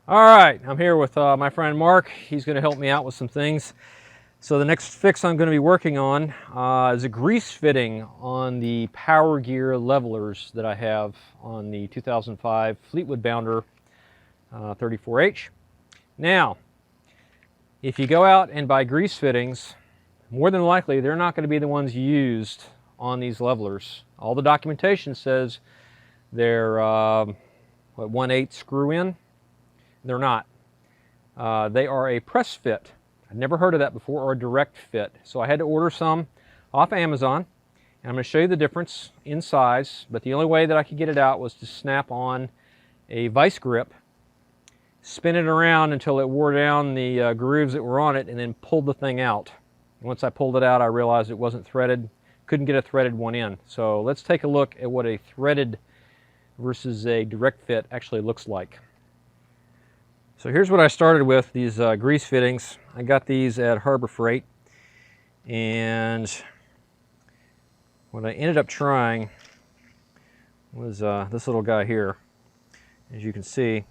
All right, I'm here with my friend Mark. He's going to help me out with some things. So the next fix I'm going to be working on is a grease fitting on the Power Gear levelers that I have on the 2005 Fleetwood Bounder 34H. Now, if you go out and buy grease fittings, more than likely they're not going to be the ones used on these levelers. All the documentation says they're 1/8 screw in. They're not. They are a press fit. I've never heard of that before, or a direct fit. So I had to order some off Amazon. And I'm going to show you the difference in size, but the only way that I could get it out was to snap on a vice grip, spin it around until it wore down the grooves that were on it, and then pulled the thing out. And once I pulled it out, I realized it wasn't threaded. Couldn't get a threaded one in. So let's take a look at what a threaded versus a direct fit actually looks like. So here's what I started with, these grease fittings. I got these at Harbor Freight, and what I ended up trying was this little guy here. As you can see,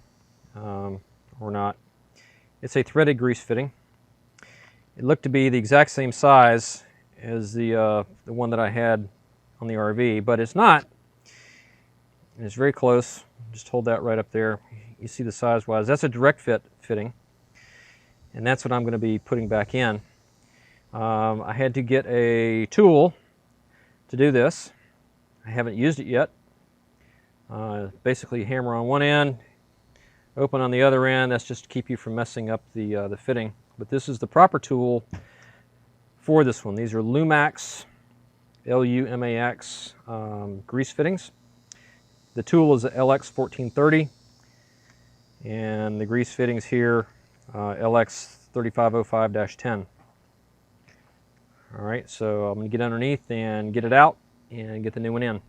or not, it's a threaded grease fitting. It looked to be the exact same size as the one that I had on the RV, but it's not. And it's very close. Just hold that right up there. You see the size-wise. That's a direct fit fitting, and that's what I'm going to be putting back in. I had to get a tool to do this. I haven't used it yet. Basically, hammer on one end, open on the other end. That's just to keep you from messing up the fitting. But this is the proper tool for this one. These are Lumax, L-U-M-A-X grease fittings. The tool is the LX1430. And the grease fittings here, LX3505-10. All right, so I'm going to get underneath and get it out and get the new one in.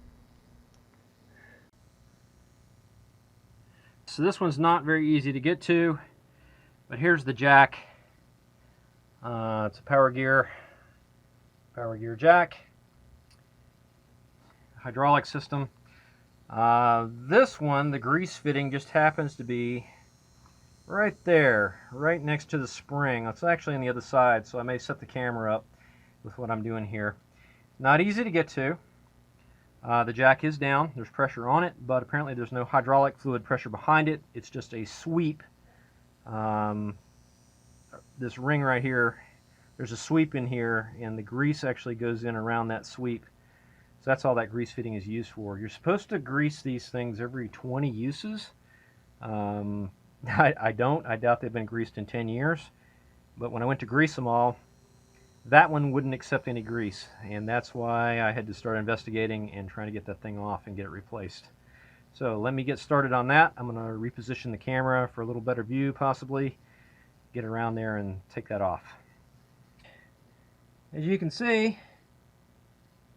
So this one's not very easy to get to, but here's the jack. It's a Power Gear jack, hydraulic system. This one, the grease fitting, just happens to be right there, right next to the spring. It's actually on the other side, so I may set the camera up with what I'm doing here. Not easy to get to. The jack is down. There's pressure on it, but apparently there's no hydraulic fluid pressure behind it. It's just a sweep. This ring right here, there's a sweep in here, and the grease actually goes in around that sweep. So that's all that grease fitting is used for. You're supposed to grease these things every 20 uses. I don't. I doubt they've been greased in 10 years. But when I went to grease them all, that one wouldn't accept any grease. And that's why I had to start investigating and trying to get that thing off and get it replaced. So let me get started on that. I'm going to reposition the camera for a little better view, possibly. Get around there and take that off. As you can see,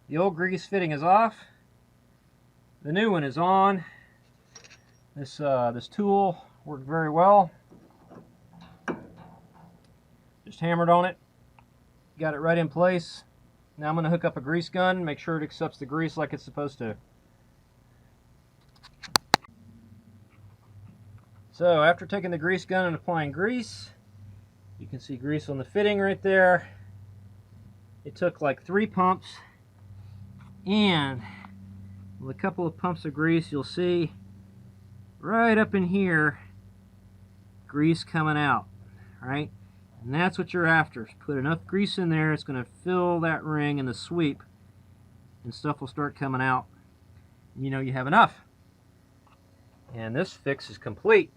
the old grease fitting is off. The new one is on. This tool worked very well. Just hammered on it. Got it right in place. Now I'm going to hook up a grease gun, make sure it accepts the grease like it's supposed to. So after taking the grease gun and applying grease, you can see grease on the fitting right there. It took like 3 pumps. And with a couple of pumps of grease, you'll see right up in here, grease coming out, right? And that's what you're after. Put enough grease in there, it's going to fill that ring in the sweep, and stuff will start coming out. You know you have enough. And this fix is complete.